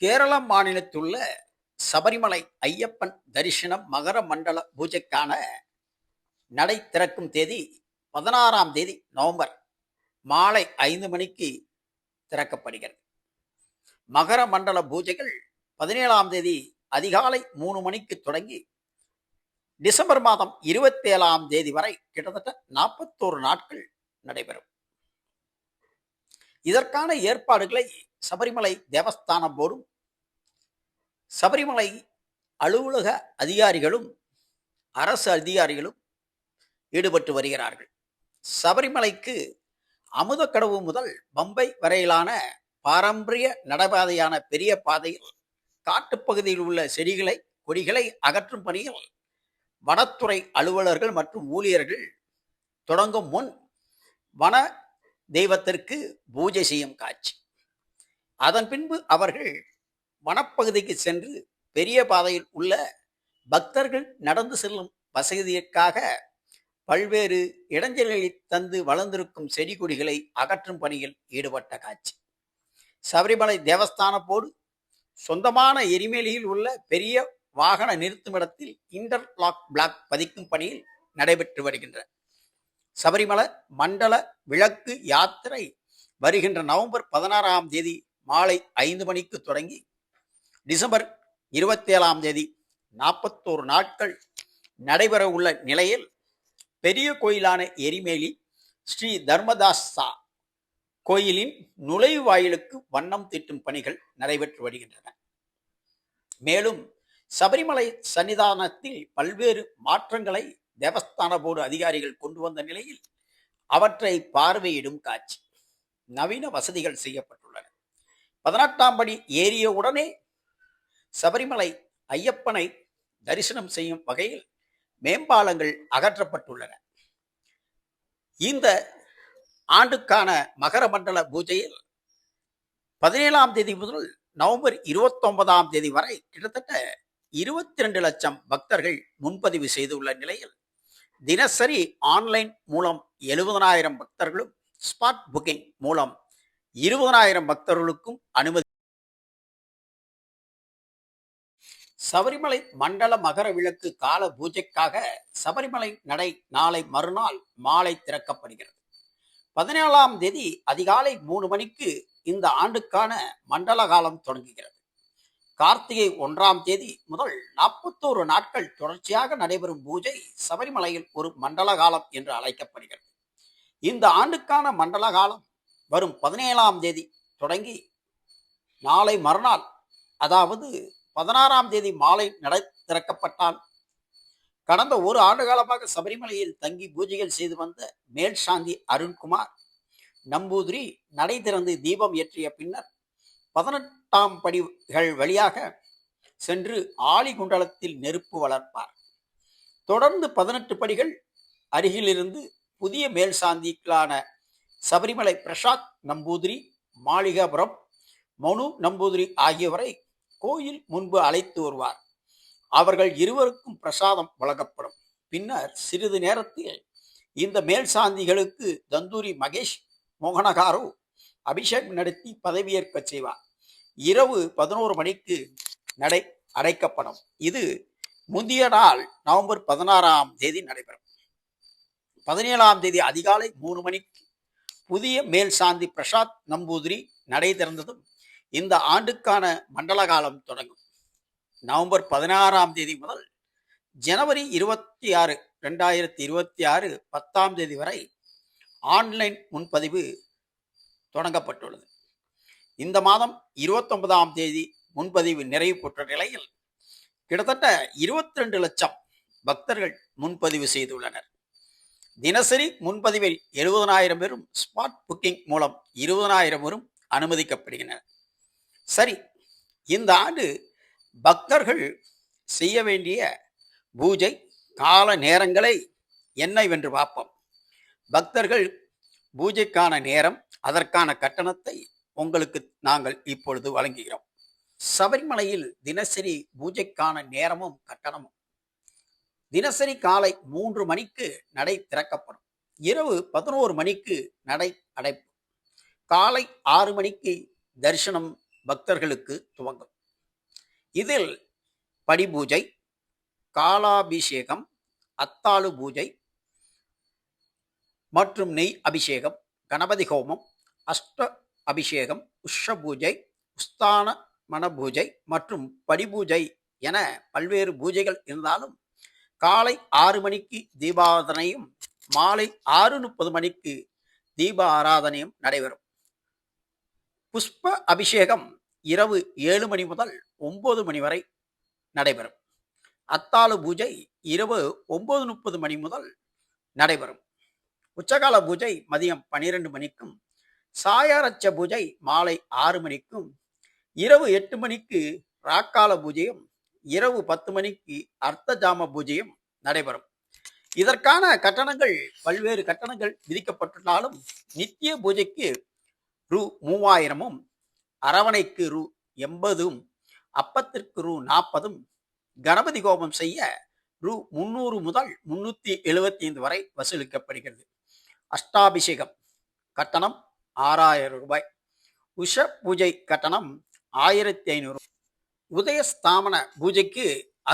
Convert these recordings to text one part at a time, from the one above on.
கேரள மாநிலத்துள்ள சபரிமலை ஐயப்பன் தரிசனம் மகர மண்டல பூஜைக்கான நடை திறக்கும் தேதி 16ஆம் தேதி நவம்பர் மாலை 5 மணிக்கு திறக்கப்படுகிறது. மகர மண்டல பூஜைகள் 17ஆம் தேதி அதிகாலை 3 மணிக்கு தொடங்கி டிசம்பர் மாதம் 27ஆம் தேதி வரை கிட்டத்தட்ட 41 நாட்கள் நடைபெறும். இதற்கான ஏற்பாடுகளை சபரிமலை தேவஸ்தான போர்டும் சபரிமலை அலுவலக அதிகாரிகளும் அரசு அதிகாரிகளும் ஈடுபட்டு வருகிறார்கள். சபரிமலைக்கு அமுதக்கடவு முதல் பம்பை வரையிலான பாரம்பரிய நடைபாதையான பெரிய பாதையில் காட்டுப்பகுதியில் உள்ள செடிகளை கொடிகளை அகற்றும் பணியில் வனத்துறை அலுவலர்கள் மற்றும் ஊழியர்கள் தொடங்கும் முன் வன தெய்வத்திற்கு பூஜை செய்யும் காட்சி. அதன் பின்பு அவர்கள் வனப்பகுதிக்கு சென்று பெரிய பாதையில் உள்ள பக்தர்கள் நடந்து செல்லும் வசதிக்காக பல்வேறு இடைஞ்சல்களை தந்து வளர்ந்திருக்கும் செடி கொடிகளை அகற்றும் பணியில் ஈடுபட்ட காட்சி. சபரிமலை தேவஸ்தான போர்டு சொந்தமான எரிமேலியில் உள்ள பெரிய வாகன நிறுத்துமிடத்தில் இன்டர்லாக் பிளாக் பதிக்கும் பணியில் நடைபெற்று வருகின்றன. சபரிமலை மண்டல விளக்கு யாத்திரை வருகின்ற நவம்பர் 16ஆம் தேதி மாலை 5 மணிக்கு தொடங்கி டிசம்பர் 27ஆம் தேதி 41 நாட்கள் நடைபெற உள்ள நிலையில் பெரிய கோயிலான எரிமேலி ஸ்ரீ தர்மதாசா கோயிலின் நுழைவாயிலுக்கு வண்ணம் தீட்டும் பணிகள் நடைபெற்று வருகின்றன. மேலும் சபரிமலை சன்னிதானத்தில் பல்வேறு மாற்றங்களை தேவஸ்தான போர்டு அதிகாரிகள் கொண்டு வந்த நிலையில் அவற்றை பார்வையிடும் காட்சி. நவீன வசதிகள் செய்யப்பட்டுள்ளன. 18ஆம் படி ஏறிய உடனே சபரிமலை ஐயப்பனை தரிசனம் செய்யும் வகையில் மேம்பாலங்கள் அகற்றப்பட்டுள்ளன. இந்த ஆண்டுக்கான மகர மண்டல பூஜையில் 17ஆம் தேதி முதல் நவம்பர் 29ஆம் தேதி வரை கிட்டத்தட்ட 22 லட்சம் பக்தர்கள் முன்பதிவு செய்துள்ள நிலையில் தினசரி ஆன்லைன் மூலம் 70,000 பக்தர்களும் ஸ்பாட் புக்கிங் மூலம் 20,000 பக்தர்களுக்கும் அனுமதி. சபரிமலை மண்டல மகர விளக்கு கால பூஜைக்காக சபரிமலை நடை நாளை மறுநாள் மாலை திறக்கப்படுகிறது. 17ஆம் தேதி அதிகாலை 3 மணிக்கு இந்த ஆண்டுக்கான மண்டல காலம் தொடங்குகிறது. கார்த்திகை 1ஆம் தேதி முதல் 41 நாட்கள் தொடர்ச்சியாக நடைபெறும் பூஜை சபரிமலையில் ஒரு மண்டல காலம் என்று அழைக்கப்படுகிறது. இந்த ஆண்டுக்கான மண்டல காலம் வரும் 17ஆம் தேதி தொடங்கி நாளை மறுநாள் அதாவது 16ஆம் தேதி மாலை நடை திறக்கப்பட்டால் கடந்த ஒரு ஆண்டு காலமாக சபரிமலையில் தங்கி பூஜைகள் செய்து வந்த மேல் சாந்தி அருண்குமார் நம்பூதிரி நடை திறந்து தீபம் ஏற்றிய பின்னர் 18ஆம் படிகள் வழியாக சென்று ஆலிகுண்டலத்தில் நெருப்பு வளர்ப்பார். தொடர்ந்து 18 படிகள் அருகிலிருந்து புதிய மேல் சாந்திகளான சபரிமலை பிரசாத் நம்பூதிரி, மாளிகாபுரம் மனு நம்பூதிரி ஆகியோரை கோயில் முன்பு அழைத்து வருவார். அவர்கள் இருவருக்கும் பிரசாதம் வழங்கப்படும். பின்னர் சிறிது நேரத்தில் இந்த மேல் சாந்திகளுக்கு தந்தூரி மகேஷ் மோகனகாரு அபிஷேகம் நடத்தி பதவியேற்க செய்வார். இரவு 11 மணிக்கு நடை அடைக்கப்படும். இது முந்தைய நாள் நவம்பர் 16ஆம் தேதி நடைபெறும். 17ஆம் தேதி அதிகாலை 3 மணிக்கு புதிய மேல் சாந்தி பிரசாத் நம்பூதிரி நடை திறந்ததும் இந்த ஆண்டுக்கான மண்டல காலம் தொடங்கும். நவம்பர் 16ஆம் தேதி முதல் ஜனவரி 26, 2026 10ஆம் தேதி வரை ஆன்லைன் முன்பதிவு தொடங்கப்பட்டுள்ளது. இந்த மாதம் 29ஆம் தேதி முன்பதிவு நிறைவு பெற்ற நிலையில் கிட்டத்தட்ட 22 லட்சம் பக்தர்கள் முன்பதிவு செய்துள்ளனர். தினசரி முன்பதிவில் 70,000 பேரும் ஸ்பாட் புக்கிங் மூலம் 20,000 பேரும் அனுமதிக்கப்படுகின்றனர். சரி, இந்த ஆண்டு பக்தர்கள் செய்ய வேண்டிய பூஜை கால நேரங்களை என்னவென்று பார்ப்போம். பக்தர்கள் பூஜைக்கான நேரம், அதற்கான கட்டணத்தை உங்களுக்கு நாங்கள் இப்பொழுது வழங்குகிறோம். சபரிமலையில் தினசரி பூஜைக்கான நேரமும் கட்டணமும் தினசரி காலை 3 மணிக்கு நடை திறக்கப்படும். இரவு 11 மணிக்கு நடை அடைப்பு. காலை 6 மணிக்கு தரிசனம் பக்தர்களுக்கு துவங்கும். இதில் படி பூஜை, காலாபிஷேகம், அத்தாளு பூஜை மற்றும் நெய் அபிஷேகம், கணபதி ஹோமம், அஷ்ட அபிஷேகம், உஷ பூஜை, உஸ்தான மன பூஜை மற்றும் படிபூஜை என பல்வேறு பூஜைகள் இருந்தாலும் காலை 6 மணிக்கு தீபாராதனையும் மாலை 6:30 மணிக்கு தீப ஆராதனையும் நடைபெறும். புஷ்ப அபிஷேகம் இரவு 7 மணி முதல் 9 மணி வரை நடைபெறும். அத்தாளு பூஜை இரவு 9:30 மணி முதல் நடைபெறும். உச்சகால பூஜை மதியம் 12 மணிக்கும், சாயாரட்ச பூஜை மாலை 6 மணிக்கும், இரவு 8 மணிக்கு ராக்கால பூஜையும், இரவு 10 மணிக்கு அர்த்த ஜாம பூஜையும் நடைபெறும். இதற்கான கட்டணங்கள் பல்வேறு கட்டணங்கள் விதிக்கப்பட்டுள்ளாலும் நித்திய பூஜைக்கு ரூ. 3000, அரவணைக்கு ரூ. 80, அப்பத்திற்கு ரூ. 40, கணபதி ஹோமம் செய்ய ரூ. 300 முதல் 375 வரை வசூலிக்கப்படுகிறது. அஷ்டாபிஷேகம் கட்டணம் ரூ. 6000, உஷ பூஜை கட்டணம் 1500, உதயஸ்தாமன பூஜைக்கு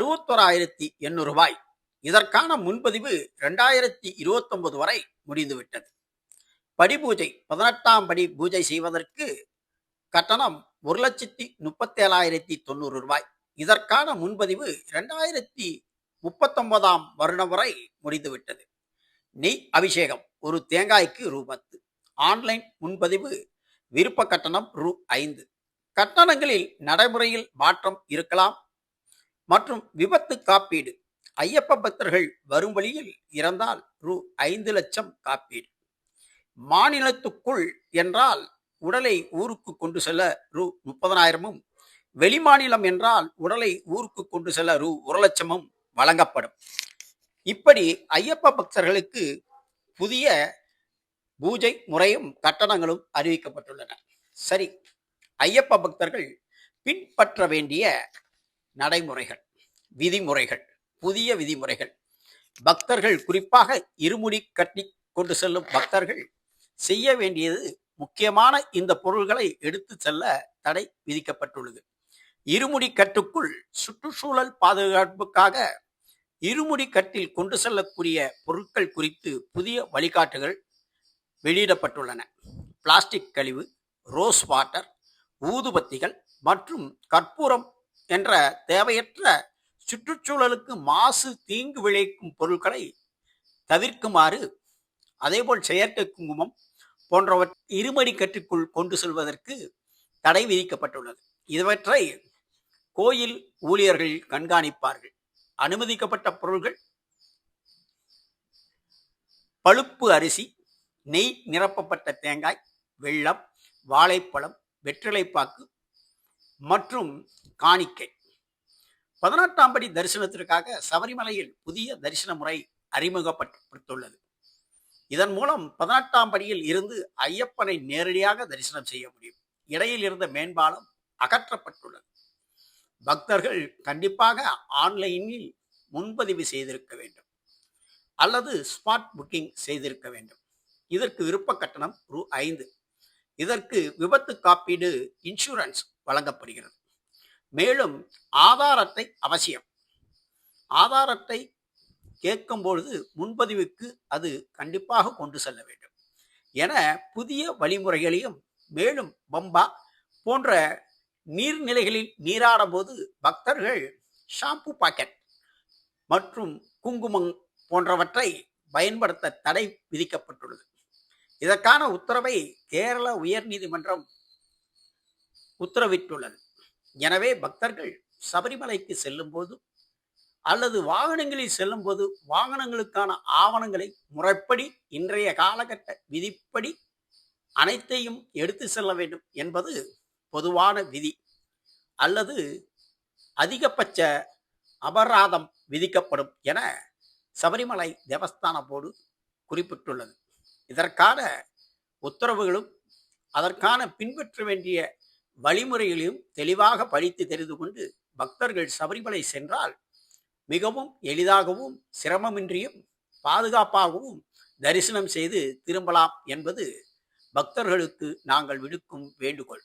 ரூ. 61,800. இதற்கான முன்பதிவு 2029 வரை முடிந்துவிட்டது. படிபூஜை 18ஆம் படி பூஜை செய்வதற்கு கட்டணம் ரூ. 1,37,900. இதற்கான முன்பதிவு 2039 வருடம் வரை முடிந்துவிட்டது. நெய் அபிஷேகம் ஒரு தேங்காய்க்கு ரூ. 10. ஆன்லைன் முன்பதிவு விருப்ப கட்டணம் ரூ. 5. கட்டணங்களில் நடைமுறையில் மாற்றம் இருக்கலாம். மற்றும் விபத்து காப்பீடு, ஐயப்ப பக்தர்கள் வரும் வழியில் இறந்தால் ரூ. 5 லட்சம் காப்பீடு. மாநிலத்துக்குள் என்றால் உடலை ஊருக்கு கொண்டு செல்ல ரூ. 30,000, வெளிமாநிலம் என்றால் உடலை ஊருக்கு கொண்டு செல்ல ரூ. 1,00,000 வழங்கப்படும். இப்படி ஐயப்ப பக்தர்களுக்கு புதிய பூஜை முறையும் கட்டணங்களும் அறிவிக்கப்பட்டுள்ளன. சரி, ஐயப்ப பக்தர்கள் பின்பற்ற வேண்டிய நடைமுறைகள், விதிமுறைகள், புதிய விதிமுறைகள். பக்தர்கள், குறிப்பாக இருமுடி கட்டி கொண்டு செல்லும் பக்தர்கள் செய்ய வேண்டியது முக்கியமான இந்த பொருள்களை எடுத்து செல்ல தடை விதிக்கப்பட்டுள்ளது. இருமுடி கட்டுக்குள் சுற்றுச்சூழல் பாதுகாப்புக்காக இருமுடி கட்டில் கொண்டு செல்லக்கூடிய பொருட்கள் குறித்து புதிய வழிகாட்டுகள் வெளியிடப்பட்டுள்ளன. பிளாஸ்டிக் கழிவு, ரோஸ் வாட்டர், ஊதுபத்திகள் மற்றும் கற்பூரம் என்ற தேவையற்ற சுற்றுச்சூழலுக்கு மாசு தீங்கு விளைவிக்கும் பொருட்களை தவிர்க்குமாறு, அதேபோல் செயற்கை குங்குமம் போன்றவற்றை இருமடி கட்டுக்குள் கொண்டு செல்வதற்கு தடை விதிக்கப்பட்டுள்ளது. இவற்றை கோயில் ஊழியர்கள் கண்காணிப்பார்கள். அனுமதிக்கப்பட்ட பொருள்கள் பழுப்பு அரிசி, நெய் நிரப்பப்பட்ட தேங்காய், வெல்லம், வாழைப்பழம், வெற்றிலைப்பாக்கு மற்றும் காணிக்கை. 18ஆம் படி தரிசனத்திற்காக சபரிமலையில் புதிய தரிசன முறை அறிமுகப்படுத்தப்பட்டுள்ளது. இதன் மூலம் 18ஆம் படியில் இருந்து ஐயப்பனை நேரடியாக தரிசனம் செய்ய முடியும். இடையில் இருந்த மேம்பாலம் அகற்றப்பட்டுள்ளது. பக்தர்கள் கண்டிப்பாக ஆன்லைனில் முன்பதிவு செய்திருக்க வேண்டும் அல்லது ஸ்மார்ட் புக்கிங் செய்திருக்க வேண்டும். இதற்கு விருப்ப கட்டணம் ரூ. 5. இதற்கு விபத்து காப்பீடு, இன்சூரன்ஸ் வழங்கப்படுகிறது. மேலும் ஆதார் அட்டை அவசியம். ஆதார் அட்டை கேட்கும் பொழுது முன்பதிவுக்கு அது கண்டிப்பாக கொண்டு செல்ல வேண்டும் என புதிய வழிமுறைகளையும், மேலும் பம்பா போன்ற நீர்நிலைகளில் நீராடும் போது பக்தர்கள் ஷாம்பு பாக்கெட் மற்றும் குங்குமம் போன்றவற்றை பயன்படுத்த தடை விதிக்கப்பட்டுள்ளது. இதற்கான உத்தரவை கேரள உயர்நீதிமன்றம் உத்தரவிட்டுள்ளது. எனவே பக்தர்கள் சபரிமலைக்கு செல்லும் போது அல்லது வாகனங்களில் செல்லும் போது வாகனங்களுக்கான ஆவணங்களை முறைப்படி இன்றைய காலகட்ட விதிப்படி அனைத்தையும் எடுத்து செல்ல வேண்டும் என்பது பொதுவான விதி. அல்லது அதிகபட்ச அபராதம் விதிக்கப்படும் என சபரிமலை தேவஸ்தான போர்டு குறிப்பிட்டுள்ளது. இதற்கான உத்தரவுகளும் அதற்கான பின்பற்ற வேண்டிய வழிமுறைகளையும் தெளிவாக படித்து தெரிந்து கொண்டு பக்தர்கள் சபரிமலை சென்றால் மிகவும் எளிதாகவும் சிரமமின்றியும் பாதுகாப்பாகவும் தரிசனம் செய்து திரும்பலாம் என்பது பக்தர்களுக்கு நாங்கள் விடுக்கும் வேண்டுகோள்.